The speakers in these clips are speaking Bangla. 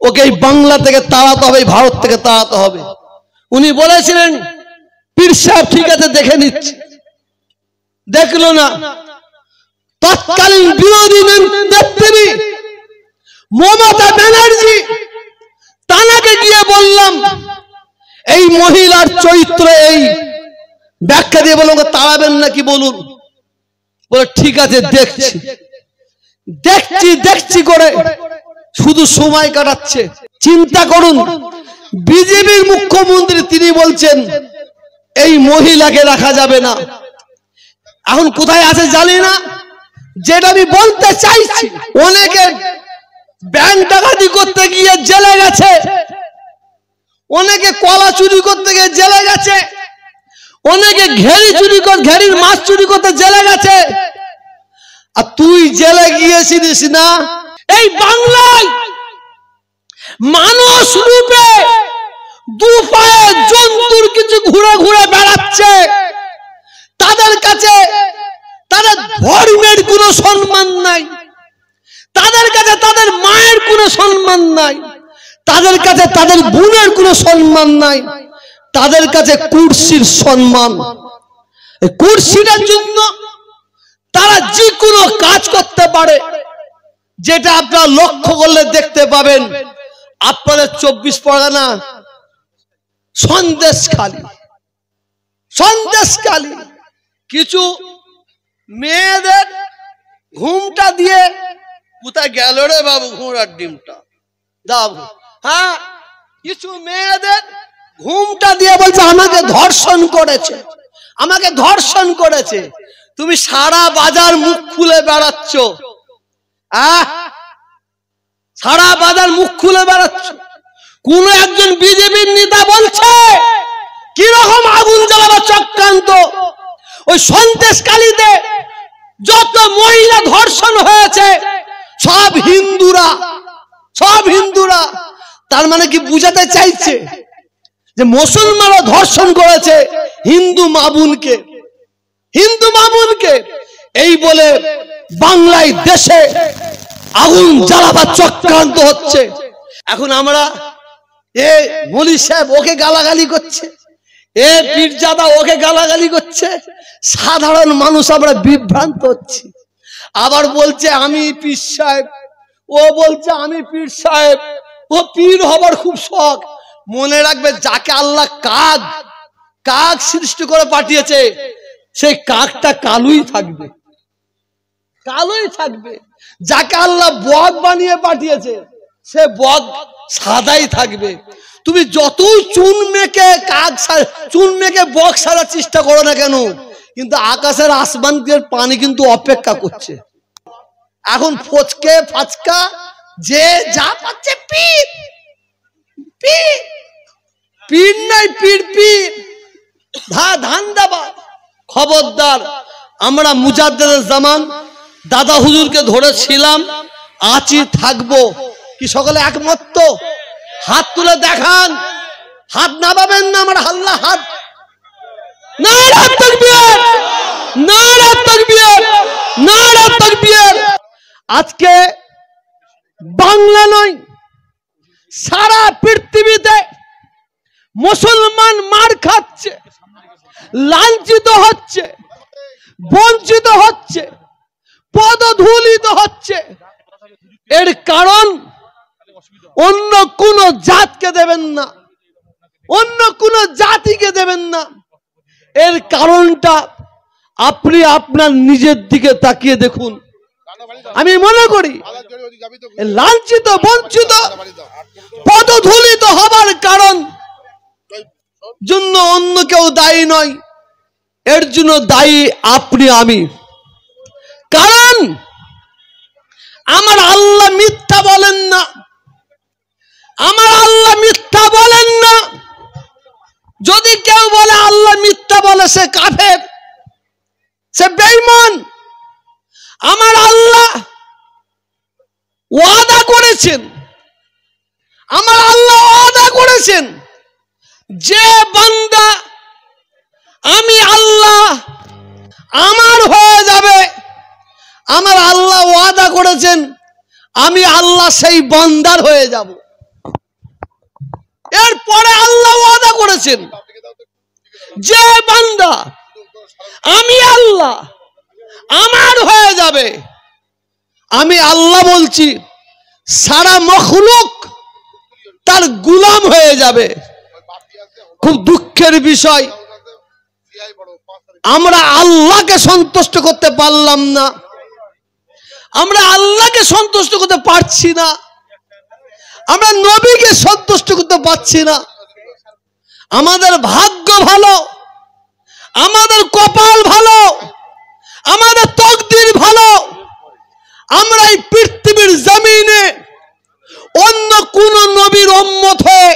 ওকে এই বাংলা থেকে তাড়াতে হবে, ভারত থেকে তাড়াতে হবে। উনি বলেছিলেন পীর সাহেব ঠিক আছে দেখে নিচ্ছে, দেখলো না। তৎকালীন বিরোধী নেত্রী মমতা ব্যানার্জি, তানাকে গিয়ে বললাম এই মহিলার চরিত্র এই ব্যাখ্যা দিয়ে বলুন, তাড়াবেন নাকি বলুন। বলে ঠিক আছে দেখছি দেখছি দেখছি করে শুধু সময় কাটাচ্ছে। চিন্তা করুন, বিজেপির মুখ্যমন্ত্রী তিনি বলছেন এই মহিলাকে রাখা যাবে না। এখন কোথায় আছে জানি না। যেটা আমি বলতে চাইছি, অনেকে ব্যাংক ডাকাতি করতে গিয়ে জেলে গেছে, অনেকে কলা চুরি করতে গিয়ে জেলে গেছে, অনেকে ঘেরির মাছ চুরি করতে জেলে গেছে। আর তুই জেলে গিয়েছিলিস না? এই বাংলায় মানুষ রূপে দু পায়ে জন্তুর কিছু ঘুরে ঘুরে বেড়াচ্ছে। তাদের কাছে তাদের ধর্মের কোনো সম্মান নাই, তাদের কাছে তাদের মায়ের কোনো সম্মান নাই, তাদের কাছে তাদের বোনের কোনো সম্মান নাই, তাদের কাছে কুর্সির সম্মান। এই কুর্সিটার জন্য তারা যে কোনো কাজ করতে পারে, যেটা আপনারা লক্ষ্য করলে দেখতে পাবেন। আপনাদের 24 পরগনা সন্দেশখালী কিছু মেয়েদের ঘুমটা দিয়ে, কোথায় গেল রে বাবু ঘোড়ার ডিমটা দাও। হ্যাঁ, কিছু মেয়েদের ঘুমটা দিয়ে বলছে আমাকে ধর্ষণ করেছে, আমাকে ধর্ষণ করেছে। তুমি সারা বাজার মুখ খুলে বেড়াচ্ছ, সারা বাজার মুখ খুলে বেড়াচ্ছ। কোন একজন বিজেপির নেতা বলছে কিরকম আগুন জ্বালাবার চক্রান্ত। ওই সন্দেশখালীতে যত মহিলা ধর্ষণ হয়েছে সব হিন্দুরা। তার মানে কি বুঝাতে চাইছে যে মুসলমানরা ধর্ষণ করেছে হিন্দু মা বোনকে। এই বলে বাংলায় দেশে আগুন জ্বালাবার চক্রান্ত হচ্ছে। এখন আমরা এ মলি সাহেব ওকে গালাগালি করছে, এ পীরজাদা ওকে গালাগালি করছে, সাধারণ মানুষ আমরা বিভ্রান্ত হচ্ছি। আবার বলছে আমি পীর সাহেব, ও বলছে আমি পীর সাহেব, ও পীর হবার খুব শখ। মনে রাখবে যাকে আল্লাহ কাক সৃষ্টি করে পাঠিয়েছে, সেই কাকটা কালোই থাকবে। যাকে আল্লাহ বক বানিয়ে পাঠিয়েছে, সে বক সাদাই থাকবে। তুমি যতই চুন মেখে বক সাজার চেষ্টা করো না কেন, কিন্তু আকাশের আসমানের পানি কিন্তু অপেক্ষা করছে। এখন ফচকে ফাচকা যে যা পাচ্ছে পীর নাই পীর ধান্দাবাদ। খবরদার, আমরা মুজাদ্দেদের জামান দাদা হুজুরকে ধরেছিলাম, আছি থাকবো। কি সকলে একমত তো? হাত তুলে দেখান। হাত নামাবেন না, আমার আল্লাহ হাত। নারা তাকবীর, নারা তাকবীর, নারা তাকবীর। আজকে বাংলা নয়, সারা পৃথিবীতে মুসলমান মার খাচ্ছে, লাঞ্ছিত হচ্ছে, বঞ্চিত হচ্ছে, পদধূলিত হচ্ছে। এর কারণ অন্য কোন জাতকে দেবেন না, অন্য কোন জাতিকে দেবেন না। এর কারণটা আপনি আপনার নিজের দিকে তাকিয়ে দেখুন। আমি মনে করি লাঞ্ছিত, বঞ্চিত, পদধূলিত হবার কারণ জন্য অন্য কেউ দায়ী নয়, এর জন্য দায়ী আপনি আমি। কারণ আমার আল্লাহ মিথ্যা বলেন না, আমার আল্লাহ মিথ্যা বলেন না। যদি কেউ বলে আল্লাহ মিথ্যা বলে, সে কাফের, সে বেঈমান। আমার আল্লাহ ওয়াদা করেছেন, আমার আল্লাহ ওয়াদা করেছেন যে বান্দা আমি আল্লাহ আমার হয়ে যাবে, আমার আল্লাহ ওয়াদা করেছেন আমি আল্লাহ সেই বান্দার হয়ে যাব। এরপরে আল্লাহ ওয়াদা করেছেন, যে বান্দা আমি আল্লাহ আমার হয়ে যাবে, আমি আল্লাহ বলছি সারা মখলুক তার গোলাম হয়ে যাবে। খুব দুঃখের বিষয়, আমরা আল্লাহকে সন্তুষ্ট করতে পারলাম না, আমরা আল্লাহকে সন্তুষ্ট করতে পারছি না, আমরা নবীকে সন্তুষ্ট করতে পারছি না। আমাদের ভাগ্য ভালো, আমাদের কপাল ভালো, আমাদের তকদির ভালো, আমরা এই পৃথিবীর জমিনে অন্য কোন নবীর উম্মত হয়ে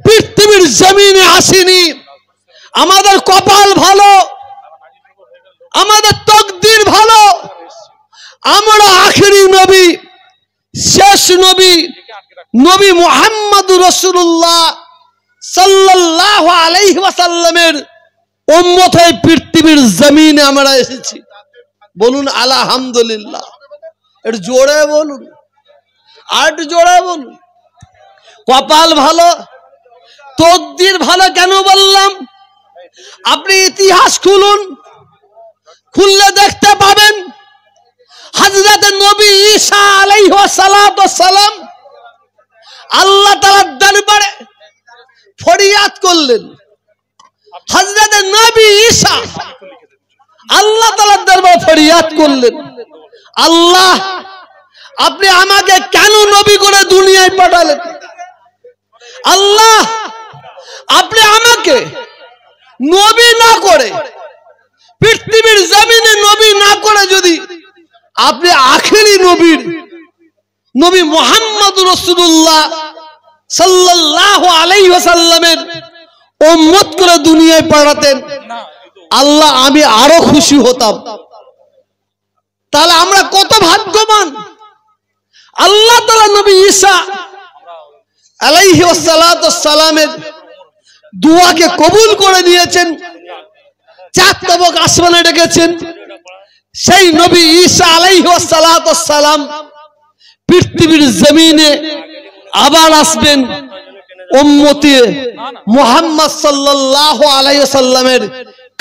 পৃথিবীর জমিনে আসিনি। আমাদের কপাল ভালো, আমাদের তকদির ভালো, আমরা আখেরি নবী, শেষ নবী, নবী মুহাম্মদুর রাসূলুল্লাহ সাল্লাল্লাহু আলাইহি ওয়াসাল্লামের উম্মত হয়ে পৃথিবীর জমিনে আমরা এসেছি। বলুন আলহামদুলিল্লাহ। একটু জোরে বলুন, আর একটু জোরে বলুন। কপাল ভালো, তকদির ভালো কেন বললাম? আপনি ইতিহাস খুলুন, খুললে দেখতে পাবেন হযরত নবী ঈসা আলাইহিস সালাম আল্লাহ তাআলার দরবারে ফরিয়াদ করলেন। হযরত নবী ঈসা আল্লাহ তাআলার দরবারে ফরিয়াদ করলেন, আল্লাহ আপনি আমাকে কেন নবী করে দুনিয়ায় পাঠালেন? আল্লাহ আপনি আমাকে নবী না করে, পৃথিবীর জমিনে নবী না করে যদি আপনি আখেরি নবীর নবী মুহাম্মদুর রাসূলুল্লাহ সাল্লাল্লাহু আলাইহি ওয়াসাল্লামের উম্মত করে দুনিয়ায় পাঠাতেন, আল্লাহ আমি আরো খুশি হতাম। তাহলে আমরা কত ভাগ্যবান। আল্লাহ তাআলা নবী ঈসা আলাইহিস সালামের দুআকে কবুল করে নিয়েছেন, চার তবক আসমানে রেখেছেন। সেই নবী ঈসা আলাইহিস সালাম পৃথিবীর জমিনে আবার আসবেন, উম্মতে মুহাম্মদ সাল্লাল্লাহু আলাইহি ওয়াসাল্লামের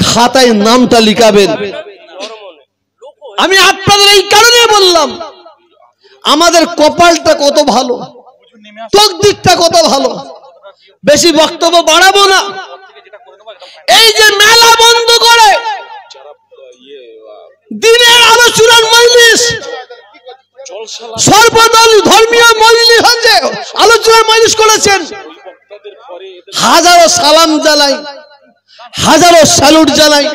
খাতায় নামটা লিখাবেন। আমি আপনাদের এই কারণে বললাম আমাদের কপালটা কত ভালো, তকদিরটা কত ভালো। বেশি বক্তব্য বাড়াবো না। এই যে মেলা বন্ধ করে দিনের আলোচনার মজলিস, সর্বদল ধর্মীয় মজলিস হচ্ছে, আলোচনার মজলিস করেছেন, হাজারো সালাম জানাই, হাজারো স্যালুট জানাই।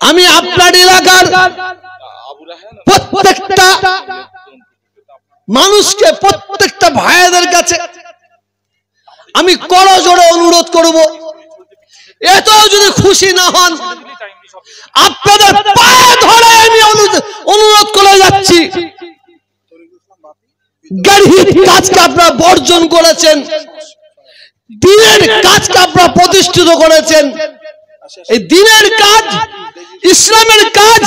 আমি আপনার এলাকার প্রত্যেকটা মানুষকে, প্রত্যেকটা ভাইদের কাছে আমি করজোড়ে অনুরোধ করব, এত যদি খুশি না হন আপনাদের পায়ে ধরে আমি অনুরোধ করে যাচ্ছি, গাড়ির কাজকে আপনারা বর্জন করেছেন, দিনের কাজকে আপনারা প্রতিষ্ঠিত করেছেন। এই দিনের কাজ, ইসলামের কাজ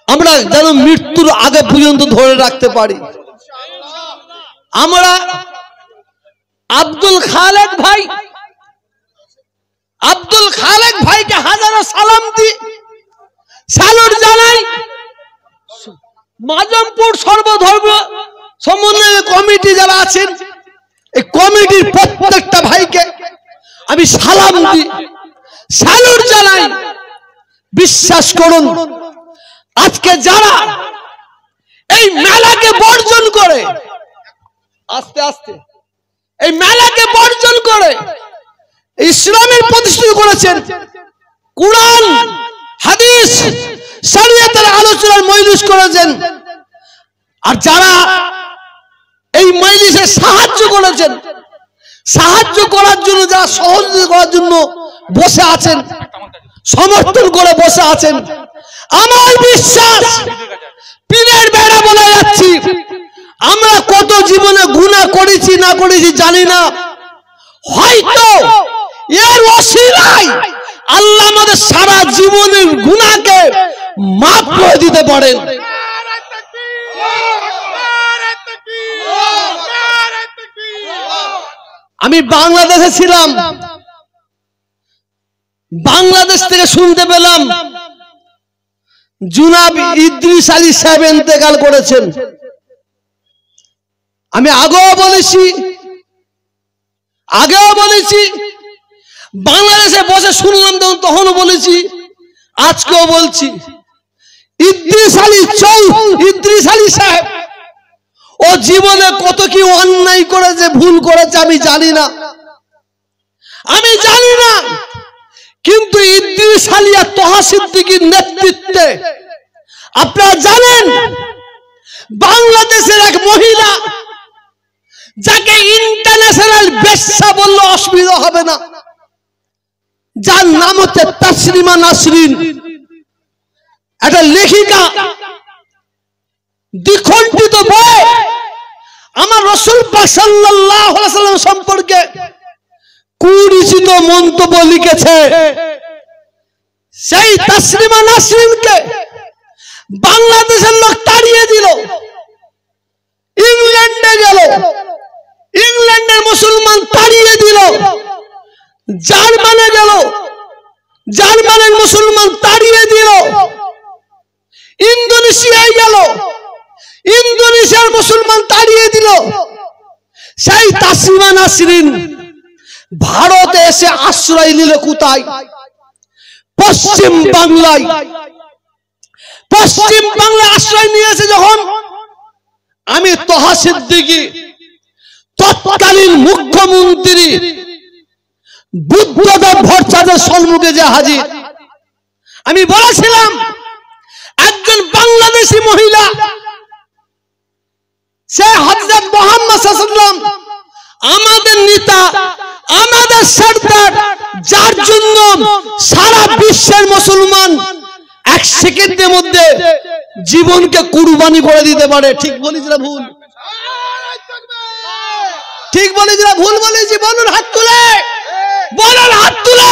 আমরা যেন মৃত্যুর আগে পর্যন্ত ধরে রাখতে পারি। আমরা আব্দুল খালেক ভাইকে হাজারো সালাম দিই, স্যালুট জানাই। মাজমপুর সর্বধর্ম সমন্বয় কমিটি যারা আছেন, এই কমিটির প্রত্যেকটা ভাইকে আমি সালাম দিই, স্যালুট জানাই। বিশ্বাস করুন, আজকে যারা এই মেলাকে বর্জন করে, আস্তে আস্তে এই মেলাকে বর্জন করে ইসলামের প্রতিষ্ঠা করেছেন, কুরআন হাদিস শরীয়তের আলোচনার মজলিস করেছেন, আর যারা এই মজলিসে সাহায্য করেছেন, সাহায্য করার জন্য, যারা সহযোগিতা করার জন্য বসে আছেন, সমর্থন করে বসে আছেন, আমার বিশ্বাস পীরের বেড়া বলে যাচ্ছি, আমরা কত জীবনে গুনাহ করেছি না করেছি জানি না, হয়তো এর ওসিলায় আল্লাহ আমাদের সারা জীবনের গুনাহকে মাফ করে দিতে পারেন। আমি বাংলাদেশে ছিলাম, বাংলাদেশ থেকে শুনতে পেলাম জনাব ইদ্রিস আলী সাহেব ইন্তেকাল করেছেন। আমি আগেও বলেছি বাংলাদেশে বসে শুনলাম তখনও বলেছি, আজকেও বলছি, ইদ্রিস আলী সাহেব ও জীবনে কত কি অন্যায় করেছে, ভুল করেছে আমি জানি না, কিন্তু ইদ্রিস আলী আর তোহা সিদ্দিকীর নেতৃত্বে আপনারা জানেন বাংলাদেশের এক মহিলা যাকে ইন্টারন্যাশনাল বেশ্যা বললে অসুবিধা হবে না, যার নাম হচ্ছে তাসলিমা নাসরিন, একটা লেখিকা, দ্বিখণ্ডিত বই আমার রাসূল পাক সাল্লাল্লাহু আলাইহি ওয়াসাল্লাম সম্পর্কে কুরুচিত মন্তব্য লিখেছে। সেই তাসলিমা নাসরিনকে বাংলাদেশের লোক তাড়িয়ে দিল, ইংল্যান্ডে গেল, ইংল্যান্ডের মুসলমান তাড়িয়ে দিল, জার্মানে গেল, জার্মানের মুসলমান তাড়িয়ে দিল, ইন্দোনেশিয়ায় গেল, ইন্দোনেশিয়ার মুসলমান তাড়িয়ে দিল। সেই তাসলিমা নাসরিন ভারতে এসে আশ্রয় নিল কোথায়? পশ্চিম বাংলায়। পশ্চিম বাংলায় আশ্রয় নিয়েছে যখন, আমি তোহা সিদ্দিকী তৎকালীন মুখ্যমন্ত্রী বুদ্ধদেব ভট্টাচার্যের সম্মুখে যে হাজির, আমি বলেছিলাম একজন বাংলাদেশি মহিলা, সে হযরত মুহাম্মদ সাল্লাল্লাহু আলাইহি ওয়াসাল্লাম আমাদের নেতা, আমাদের সরদার, যার জন্য সারা বিশ্বের মুসলমান এক সেকেন্ডের মধ্যে জীবনকে কুরবানি করে দিতে পারে। ঠিক বলেছি না ভুল? ঠিক বলেছি না ভুল বলেছি? বলুন হাত তুলে, বলুন হাত তুলে।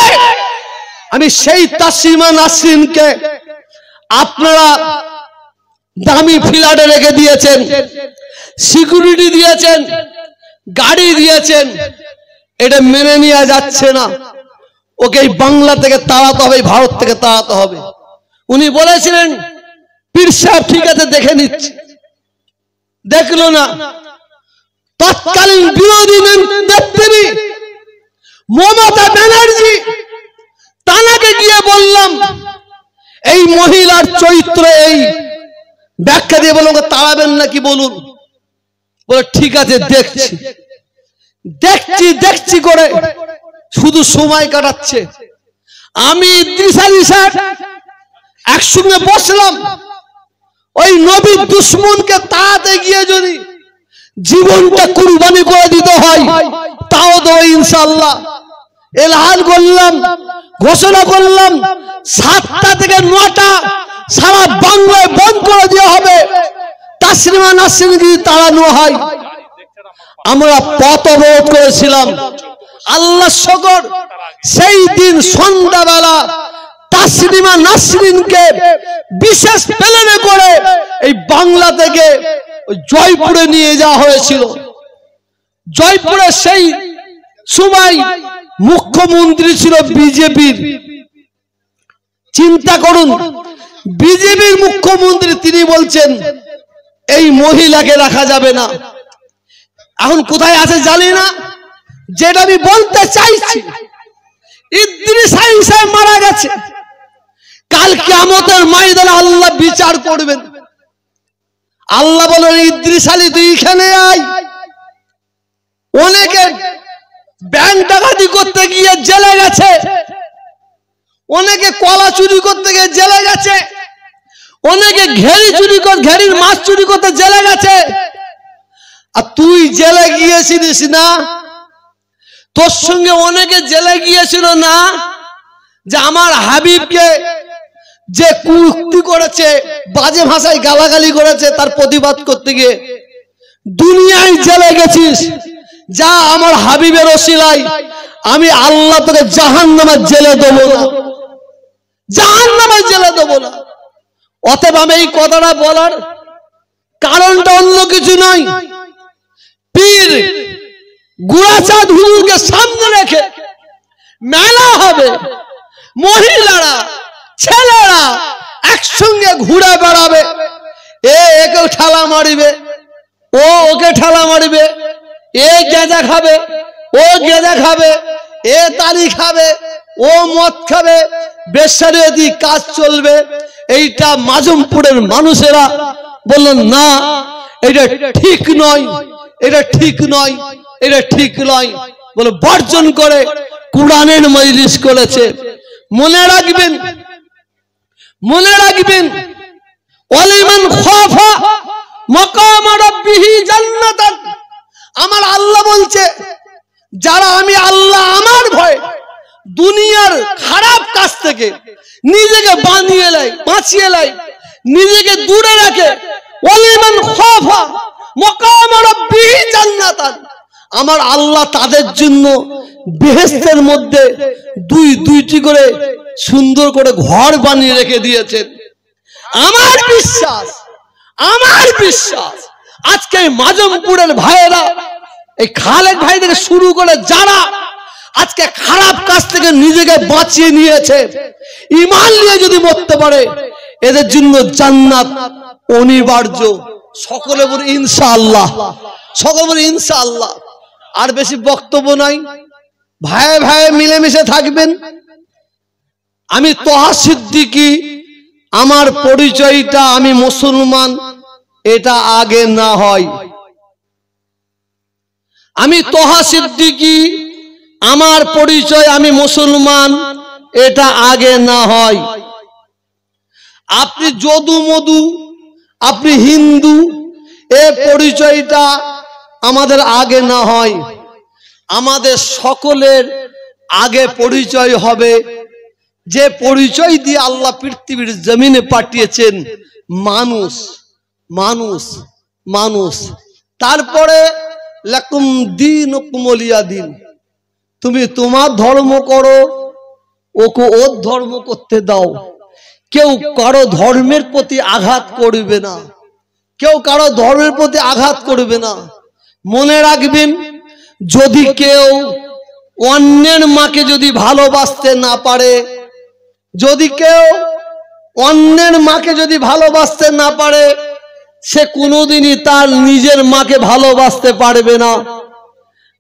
আমি সেই তাসলিমা নাসরিনকে আপনারা দামি ফ্ল্যাটে রেখে দিয়েছেন, সিকিউরিটি দিয়েছেন, গাড়ি দিয়েছেন, এটা মেনে নেওয়া যাচ্ছে না। ওকে বাংলা থেকে তাড়াতে হবে, ভারত থেকে তাড়াতে হবে। উনি বলেছিলেন পীর সাহেব ঠিক আছে দেখে নিচ্ছে, দেখলো না। তৎকালীন বিরোধী নেত্রী মমতা ব্যানার্জি, তাকে গিয়ে বললাম এই মহিলার চরিত্র এই, ব্যাখ্যা দিয়ে বললাম তাড়াবেন নাকি বলুন। বলে ঠিক আছে দেখছি, দেখছি দেখছি করে শুধু সময় কাটাচ্ছে। আমি ইদ্রিস আলী সাহেব একসঙ্গে বসলাম, ওই নবীর দুশমনকে তাড়াতে গিয়ে যদি জীবনটা কুরবানি করে দিতে হয় তাও দেবো ইনশাআল্লাহ। এলান করলাম, ঘোষণা করলাম 7টা থেকে 9টা সারা বাংলায় বন্ধ করে দেওয়া হবে। তাসলিমা নাসরিন যদি তাড়ানো হয়, আমরা পথ অবরোধ করেছিলাম। আল্লাহ শকর, সেই দিন সন্ধ্যাবেলা তাসলিমা নাসরিনকে বিশেষ প্লেনে করে এই বাংলা থেকে জয়পুরে নিয়ে যাওয়া হয়েছিল। জয়পুরে সেই সময় মুখ্যমন্ত্রী ছিল বিজেপির। চিন্তা করুন, বিজেপির মুখ্যমন্ত্রী, তিনি বলছেন এই মহিলাকে রাখা যাবে না। এখন কোথায় আছে জানি না। যেটা আমি বলতে চাইছি, ইদ্রিস আলী সাহেব মারা গেছে, কাল কিয়ামতের ময়দানে আল্লাহ বিচার করবেন। আল্লাহ বলেন ইদ্রিস আলী তুই এখানে আয়। অনেকে ব্যাংক ডাকাতি করতে গিয়ে জেলে গেছে, অনেকে কলা চুরি করতে গিয়ে জেলে গেছে, অনেকে ঘেরির মাছ চুরি করতে জেলে গেছে। আর তুই জেলে গিয়েছিলিস না? তোর সঙ্গে অনেকে জেলে গিয়েছিল না? যে আমার হাবিবকে যে কুক্তি করেছে, বাজে ভাষায় গালাগালি করেছে, তার প্রতিবাদ করতে গিয়ে দুনিয়ায় জেলে গেছিস। যা আমার হাবিবের ওসিলায় আমি আল্লাহ তোকে জাহান্নামের জেলে দেবো না, জাহান্নামের জেলে দেবো না। অতএব আমি এই কথাটা বলার কারণটা অন্য কিছু নয়। পীর গুড়া গুরাচাঁদ হুজুরকে সামনে রেখে মেলা হবে, মহিলারা ছেলেরা একসঙ্গে ঘুরে বেড়াবে, একে ঠেলা মারিবে, ও ওকে ঠেলা মারিবে, এ গেঁজা খাবে, ও গেঁজা খাবে, এ তালি খাবে, ও মদ খাবে, বেশারিয়াতি কাজ চলবে। এইটা মাজমপুরের মানুষেরা বললেন না, এটা ঠিক নয়, এটা ঠিক নয়, এটা ঠিক নয় বলে বর্জন করে কুরআনের মজলিস করেছে। মনে রাখবেন, মনে রাখবেন, ওয়ালিমান খাফা মাকাম রাব্বিহি জান্নাতান। আমার আল্লাহ বলছে, যারা আমি আল্লাহ আমার ভয় দুনিয়ার খারাপ কাজ থেকে নিজেকে বাঁচিয়ে নেয়, নিজেকে দূরে রাখে, ওয়ালিমান খাফা মাকাম রাব্বিহি জান্নাতান, আমার আল্লাহ তাদের জন্য বেহেশতের মধ্যে দুইটি করে সুন্দর করে ঘর বানিয়ে রেখে দিয়েছেন। আমার বিশ্বাস, আমার বিশ্বাস আজকে মাজমপুরের ভাইয়েরা, এই খালেক ভাই থেকে শুরু করে যারা আজকে খারাপ কাজ থেকে নিজেকে বাঁচিয়ে নিয়েছে, ঈমান নিয়ে যদি মরতে পারে এদের জন্য জান্নাত অনিবার্য। সকলে বলি ইনশাআল্লাহ, সকলে বলি ইনশাআল্লাহ। আর বেশি বক্তব্য নাই, ভাই ভাই মিলেমিশে থাকবেন। আমি তোহা সিদ্দিকী, আমার পরিচয়টা আমি মুসলমান এটা আগে না হয়। আমি তোহা সিদ্দিকী, আমার পরিচয় আমি মুসলমান এটা আগে না হয়। আপনি যদু মধু, আপনি হিন্দু, এ পরিচয়টা আমাদের আগে না হয়। আমাদের সকলের আগে পরিচয় হবে যে পরিচয় দিয়ে আল্লাহ পৃথিবীর জমিনে পাঠিয়েছেন, মানুষ, মানুষ, মানুষ। তারপরে লাকুম দীনুকুম ওয়ালিয়া দীন, তুমি তোমার ধর্ম করো, ওকে ওর ধর্ম করতে দাও। কেউ কারো ধর্মের প্রতি আঘাত করবে না, কেউ কারো ধর্মের প্রতি আঘাত করবে না। মনে রাখবেন, যদি কেউ অন্যের মাকে যদি ভালোবাসতে না পারে, যদি কেউ অন্যের মাকে যদি ভালোবাসতে না পারে, সে কোনোদিনই তার নিজের মাকে ভালোবাসতে পারবে না।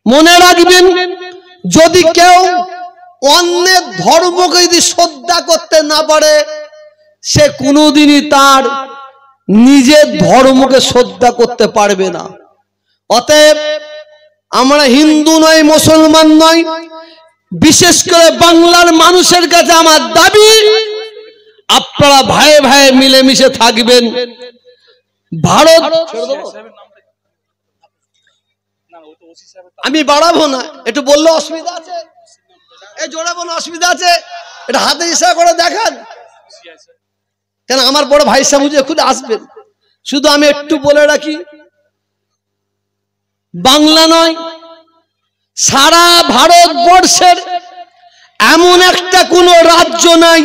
মনে রাখবেন, যদি কেউ অন্যের ধর্মকে যদি শ্রদ্ধা করতে না পারে, সে কোনোদিনই তার নিজের ধর্মকে শ্রদ্ধা করতে পারবে না। অতএব আমরা হিন্দু নয়, মুসলমান নয়, বিশেষ করে বাংলার মানুষের কাছে আমার দাবি, আপনারা ভাই ভাই মিলেমিশে থাকবেন। ভারত আমি বাড়াবো না, একটু বললে অসুবিধা আছে, এই জোরে বলো অসুবিধা আছে, এটা হাতে ইশারা করে দেখান। কেন আমার বড় ভাই সাহেব এখন আসবেন, শুধু আমি একটু বলে রাখি, বাংলা নয় সারা ভারতবর্ষের এমন একটা কোন রাজ্য নাই,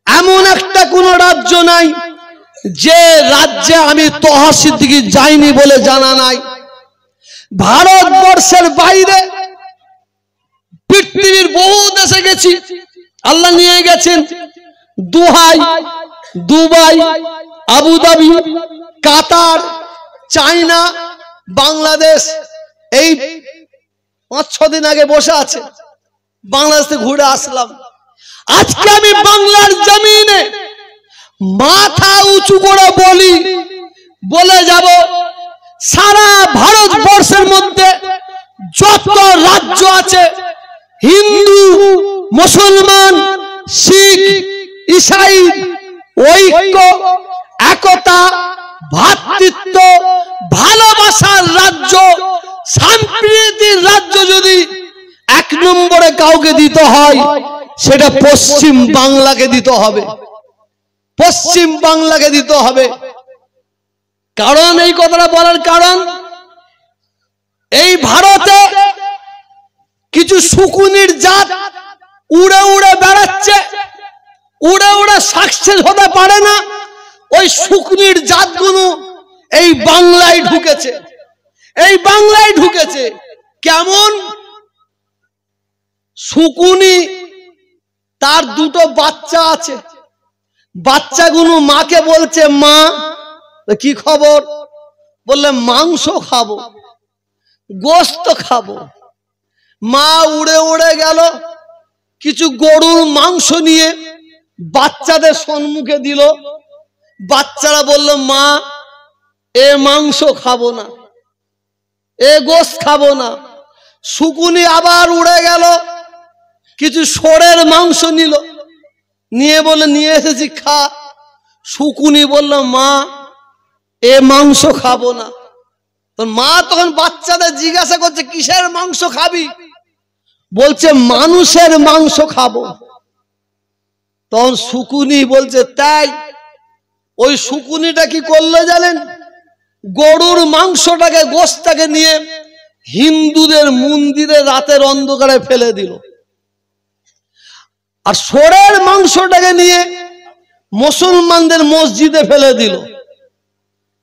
এমন একটা কোন রাজ্য নাই যে রাজ্যে আমি তোহা সিদ্দিকী যাইনি বলে জানা নাই। ভারতবর্ষের বাইরে পৃথিবীর বহু দেশে গেছি, আল্লাহ নিয়ে গেছেন। দুহাই, দুবাই, আবুধাবি, কাতার, চায়না, বাংলাদেশ। এই 5-6 দিন আগে বসে আছে, বাংলাদেশ থেকে ঘুরে আসলাম। আজকে আমি বাংলার জমিনে মাথা উঁচু করে বলে যাব, সারা ভারতবর্ষের মধ্যে যত রাজ্য আছে, হিন্দু, মুসলমান, শিখ, ঈসাই, ঐক্য, একতা, ভ্রাতৃত্ব, ভালোবাসার রাজ্য, সম্প্রীতির রাজ্য যদি 1 নম্বরে কাউকে দিতে হয়, সেটা পশ্চিম বাংলাকে দিতে হবে, পশ্চিম বাংলাকে দিতে হবে। কারণ এই কথাটা বলার কারণ, এই ভারতে কিছু শকুনির জাত উড়ে উড়ে বেড়াচ্ছে, উড়ে উড়ে সাকসেস হতে পারে না। ওই শকুনির জাতগুলো এই বাংলায় ঢুকেছে, এই বাংলায় ঢুকেছে। কেমন? শকুনি তার দুটো বাচ্চা আছে, বাচ্চাগুলো মাকে বলছে, মা কি খবর? বললে মাংস খাবো, গোস্ত খাবো। মা উড়ে উড়ে গেল, কিছু গরুর মাংস নিয়ে বাচ্চাদের সম্মুখে দিল। বাচ্চারা বলল, মা এ মাংস খাবো না, এ গোস্ত খাবো না। শকুনি আবার উড়ে গেল, কিছু ষোঁড়ের মাংস নিল, নিয়ে বলে নিয়ে এসেছি খা। শকুনি বলল, মা এ মাংস খাবো না। তো মা তখন বাচ্চাদের জিজ্ঞাসা করছে, কিসের মাংস খাবি? বলছে মানুষের মাংস খাবো। তখন শকুনি বলছে, তাই? ওই শকুনিটা কি করলো জানেন? গরুর মাংসটাকে, গোশতটাকে নিয়ে হিন্দুদের মন্দিরে রাতের অন্ধকারে ফেলে দিল, আর ষোঁড়ের মাংসটাকে নিয়ে মুসলমানদের মসজিদে ফেলে দিল,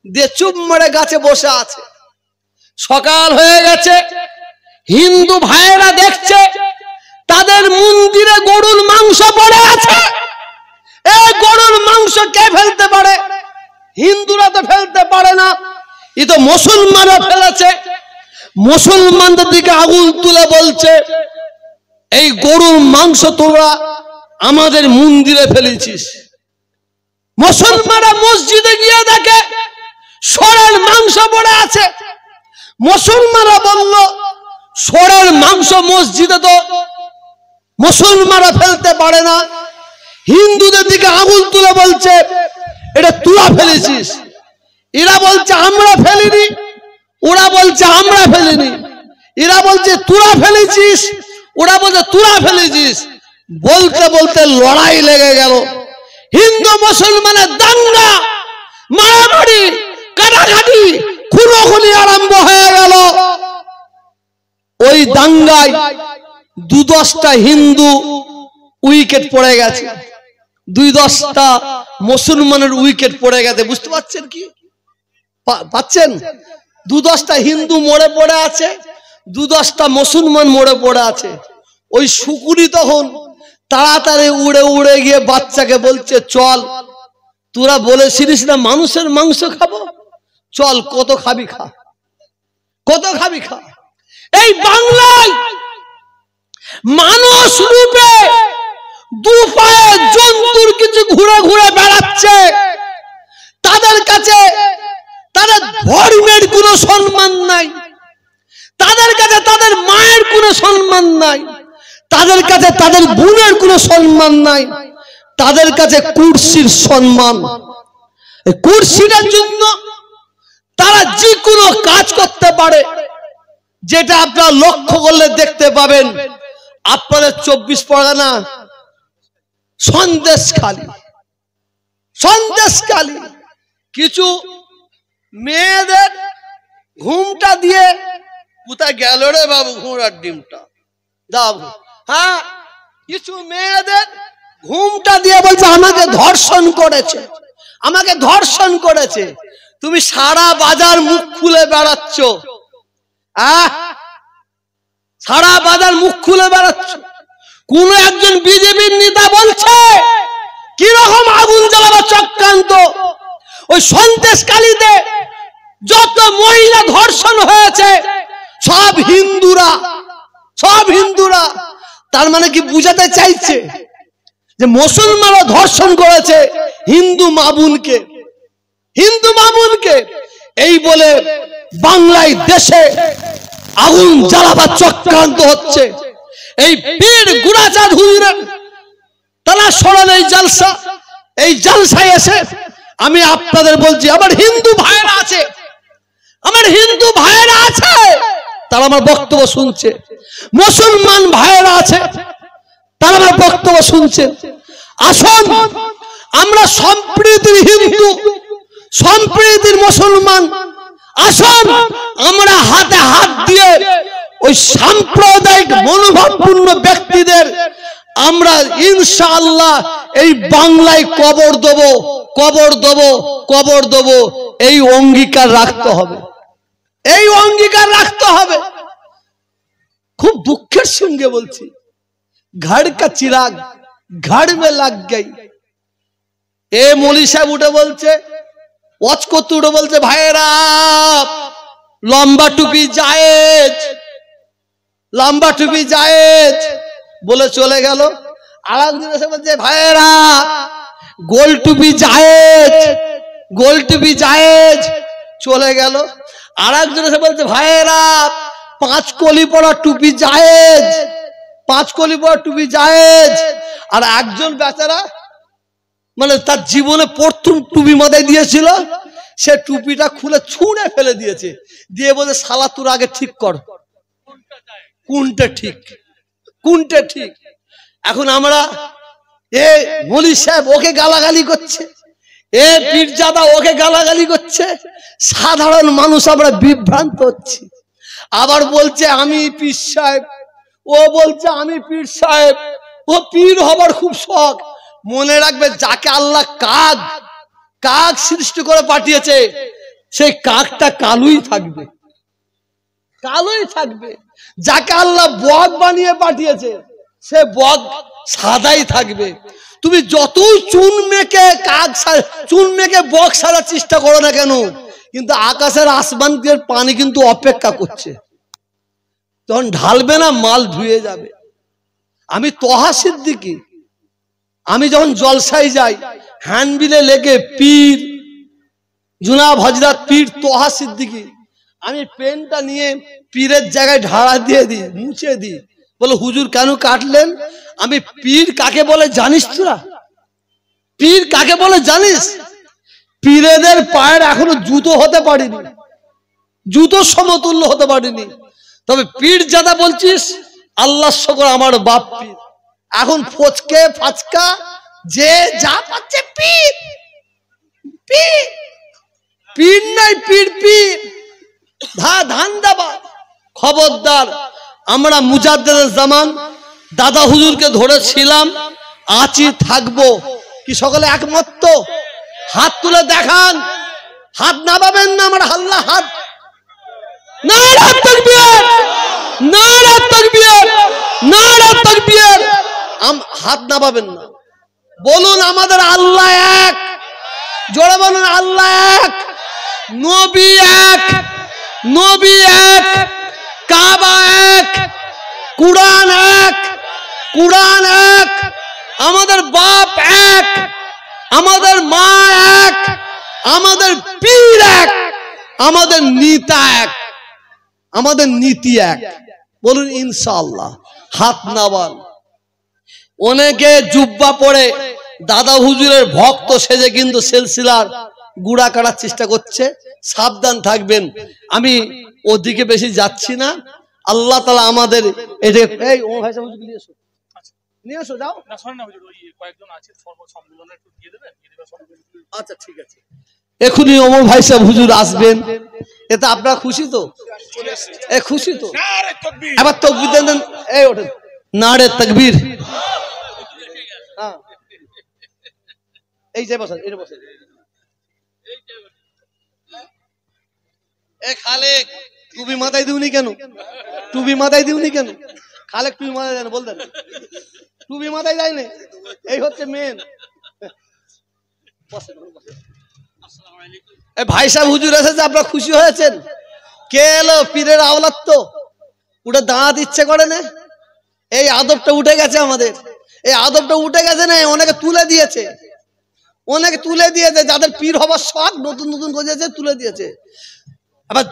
দিয়ে চুপ মেরে গাছে বসে আছে। সকাল হয়ে গেছে, হিন্দু ভাইয়েরা দেখছে তাদের মন্দিরে গরুর মাংস পড়ে আছে। এই গরুর মাংস কে ফেলতে পারে? হিন্দুরা তো ফেলতে পারে না, এ তো মুসলমানরা ফেলেছে। মুসলমানদের দিকে আঙুল তুলে বলছে, এই গরুর মাংস তোরা আমাদের মন্দিরে ফেলেছিস। মুসলমানরা মসজিদে গিয়ে দেখে ষোঁড়ের মাংস পড়ে আছে। মুসলমানরা বলল, ষোঁড়ের মাংস মসজিদে তো মুসলমানরা ফেলতে পারে না। হিন্দুদের দিকে আঙুল তুলে বলছে, এটা তোরা ফেলেছিস। এরা বলছে আমরা ফেলিনি, ওরা বলছে আমরা ফেলিনি। এরা বলছে তোরা ফেলেছিস, ওরা বলছে তোরা ফেলেছিস। বলতে বলতে লড়াই লেগে গেল। হিন্দু মুসলমানের দাঙ্গা, মারামারি, কাটাকাটি, খুনোখুনি আরম্ভ হয়ে গেল। ওই দাঙ্গায় 2-10টা হিন্দু উইকেট পড়ে গেছে, 2-10টা মুসলমানের উইকেট পড়ে গেছে। বুঝতে পারছেন কি পাচ্ছেন? 2-10টা হিন্দু মরে পড়ে আছে, 2-10টা মুসলমান মরে পড়ে আছে। ওই শকুনি তখন তাড়াতাড়ি উড়ে উড়ে গিয়ে বাচ্চাকে বলছে, চল, তোরা বলেছিলিস না মানুষের মাংস খাবো, চল, কত খাবি খা, কত খাবি খা। এই বাংলায় মানুষ রূপে দু পায়ে জন্তুর কিছু ঘুরে ঘুরে বেড়াচ্ছে। তাদের কাছে তাদের ধর্মের কোনো সম্মান নাই, তাদের কাছে তাদের মায়ের কোনো সম্মান নাই, তাদের কাছে তাদের বোনের কোনো সম্মান নাই, তাদের কাছে কুরসির সম্মান। কুরসিটার জন্য তারা যে কোনো কাজ করতে পারে, যেটা আপনারা লক্ষ্য করলে দেখতে পাবেন। আপনাদের 24 পরগনা সন্দেশখালী কিছু মেয়েদের ঘুমটা দিয়ে, কোথায় গেল রে বাবু ঘোড়ার ডিমটা দাও? হ্যাঁ, কিছু মেয়েদের ঘুমটা দিয়ে বলছে আমাকে ধর্ষণ করেছে, আমাকে ধর্ষণ করেছে। তুমি সারা বাজার মুখ খুলে বেড়াচ্ছ, সারা বাজার মুখ খুলে বেড়াচ্ছ। কোন একজন বিজেপির নেতা বলছে কিরকম আগুন জ্বালাবার চক্রান্ত। ওই সন্দেশখালীতে যত মহিলা ধর্ষণ হয়েছে সব হিন্দুরা, সব হিন্দুরা। তার মানে কি বুঝাতে চাইছে যে মুসলমানরা ধর্ষণ করেছে হিন্দু মা বোনকে, হিন্দু মা বোনকে। এই বলে বাংলায় দেশে আগুন জ্বালাবার চক্রান্ত হচ্ছে। এই পীর গুরাচাঁদ হুজুরের তারা সরান এই জালসা, এই জালসায় এসে আমি আপনাদের বলছি, আমার হিন্দু ভাইয়েরা আছে, আমার হিন্দু ভাইয়েরা আছে, তারা আমার বক্তব্য শুনছে। মুসলমান ভাইয়েরা আছে, তারা আমার বক্তব্য শুনছে। আসুন আমরা সম্প্রীতির হিন্দু, সম্প্রীতির মুসলমান, আসুন আমরা হাতে হাত দিয়ে ওই সাম্প্রদায়িক মনোভাবপূর্ণ ব্যক্তিদের আমরা ইনশাআল্লাহ এই বাংলায় কবর দেব, কবর দেব, কবর দেব। এই অঙ্গীকার রাখতে হবে, এই অঙ্গীকার রাখতে হবে। খুব দুঃখের সঙ্গে বলছি, ঘর কা চিরাগ ঘর মে লাগ গই। এ মৌলী সাহেব উঠে বলছে, ওয়াজ করতে উঠে বলছে, ভাইয়েরা লম্বা টুপি জায়েজ, লম্বা টুপি জায়েজ বলে চলে গেল। আর একজন এসে বলছে, ভাইয়েরা গোল টুপি জায়েজ, গোল টুপি জায়েজ চলে গেল। আর একজন এসে বলছে, ভাইয়েরা 5 কলি পড়া টুপি জায়েজ, 5 কলি পড়া টুপি জায়েজ। আর একজন বেচারা মানে তার জীবনে প্রথম টুপি মাথায় দিয়েছিল, সে টুপিটা খুলে ছুঁড়ে ফেলে দিয়েছে, দিয়ে বলে, শালা তোর আগে ঠিক কর কোনটা ঠিক কোনটা ঠিক। এখন আমরা এ মৌলী সাহেব ওকে গালাগালি করছে, এ পীরজাদা ওকে গালাগালি করছে, সাধারণ মানুষ আমরা বিভ্রান্ত হচ্ছি। আবার বলছে আমি পীর সাহেব, ও বলছে আমি পীর সাহেব, ও পীর হবার খুব শখ। মনে রাখবে, যাকে আল্লাহ কাক কাক সৃষ্টি করে পাঠিয়েছে, সেই কাকটা কালোই থাকবে, কালোই থাকবে। যাকে আল্লাহ বক বানিয়ে পাঠিয়েছে, সে বক সাদাই থাকবে। তুমি যতই চুন মেখে কাক চুন মেখে বক সাজার চেষ্টা করো না কেন, কিন্তু আকাশের আসমানের পানি কিন্তু অপেক্ষা করছে, তখন ঢালবে না, মাল ধুয়ে যাবে। আমি তোহা সিদ্দিকী, আমি যখন জলসায় যাই, হ্যান্ডবিলে লেগে পীর জুনাব হযরত পীর তোহা সিদ্দিকী, আমি পেনটা নিয়ে পীরের জায়গায় ঢালা দিয়ে দিই, মুছে দিই। বলে, হুজুর কেন কাটলেন? আমি পীর কাকে বলে জানিস তোরা? পীর কাকে বলে জানিস? পীরেদের পায়ের এখনো জুতো হতে পারিনি, জুতো সমতুল্য হতে পারিনি। তবে পীর যাদা বলছিস, আল্লাহ শকর আমার বাপ পীর। এখন ফচকে ফাচকা যে যা পাচ্ছে পীর পীর, পীর নাই পীর পীর ধান্দাবাজ। খবরদার, আমরা মুজাদ্দেদের জামান দাদা হুজুরকে ধরেছিলাম, আছি থাকবো। কি সকলে একমত? হাত তুলে দেখান, হাত নামাবেন না আমার আল্লাহ হাত। নারা তাকবীর, নারা তাকবীর, নারা তাকবীর। হাত নামাবেন না, বলুন আমাদের আল্লাহ এক, জোরে বলুন আল্লাহ এক, নবী এক, নবী এক, কাবা এক, কুরআন এক, কুরআন এক, আমাদের বাপ এক, আমাদের মা এক, আমাদের পীর এক, আমাদের নেতা এক, আমাদের নীতি এক। বলুন ইনশাআল্লাহ। হাত নামান। অনেকে জুব্বা পরে দাদা হুজুরের ভক্ত সেজে কিন্তু সিলসিলার গুড়া কাটার চেষ্টা করছে, সাবধান থাকবেন। আমি ওদিকে বেশি যাচ্ছি না। আল্লাহ তাআলা আমাদের এই ও ভাই সাহেব নিয়ে এসো, নিয়ে এসো, যাও না, শোন না হুজুর, ওই কয়েকজন আছে সম্মেলনে একটু দিয়ে দেবেন। আচ্ছা ঠিক আছে, এখনই ওমর ভাই সাহেব হুজুর আসবেন। এতে আপনারা খুশি তো? এ খুশি তো? এবার তাকবীর দেন, এই ওঠেন, নারে তাকবীর। হ্যাঁ, এই যে বসেন, এই বসেন। এ খালেক, টুপি মাথায় দিউনি কেন? টুপি মাথায় দিউনি কেন? খালেক টুপি মাথায় দেন, বলতেন টুপি মাথায় যায়নি, এই হচ্ছে মেন। ভাই সাহেব হুজুর এসেছে, আপনারা খুশি হয়েছেন? কে এলো? পীরের আওলাদ তো, উঠে দাঁড়াতে ইচ্ছে করে না। এই আদবটা উঠে গেছে আমাদের, এই আদবটা উঠে গেছে না, অনেকে তুলে দিয়েছে, অনেকে তুলে দিয়েছে। যাদের পীর হবার শখ নতুন নতুন গজেছে, তুলে দিয়েছে। আবার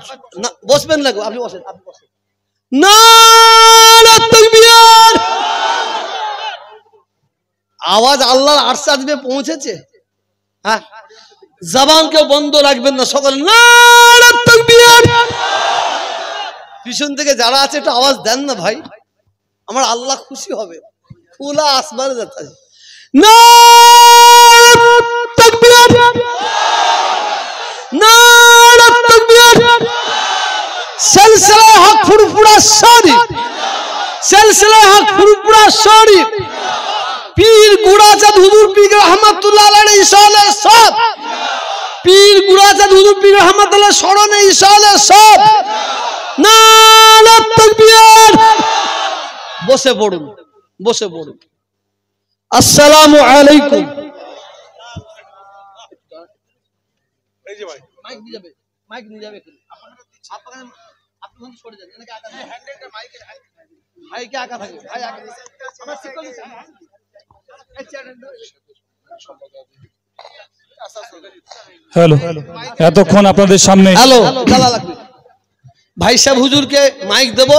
বসবেন না, আপনি বসেন, আপনি বসেন। নারে তাকবীর। আওয়াজ আল্লাহর আরশ আজমে পৌঁছেছে। হ্যাঁ, জবানকে বন্ধ রাখবেন না, সকলে নারে তাকবীর। পিছন থেকে যারা আছে একটু আওয়াজ দেন না ভাই, আমার আল্লাহ খুশি হবে। খোলা আসমানে যাচ্ছে, নারে তাকবীর, নারে তাকবীর। সিলসিলা হক ফুরফুরা শরীফ, সিলসিলা হক ফুরফুরা শরীফ, পীর গুড়াচাঁদ হুজুর পীর রহমাতুল্লাহ আলাইহি ইশালে সব, পীর গুড়াচাঁদ হুজুর পীর রহমাতুল্লাহ স্মরণে ইশালে সব। নারে তাকবীর। বসে পড়ুন, বসে পড়ুন। আসসালামু আলাইকুম। এই যে ভাই মাইক নিয়ে যাবে, মাইক নিয়ে যাবে। আপনি সরে যান, এনাকে আঁকা থাকে, হ্যান্ডেলটা মাইকের ভাই কে আঁকা থাকে, ভাই আঁকা আমার সিকল দিছে। হ্যালো, এতক্ষণ আপনাদের সামনে হ্যালো ভাই সাহেব হুজুরকে মাইক দেবো।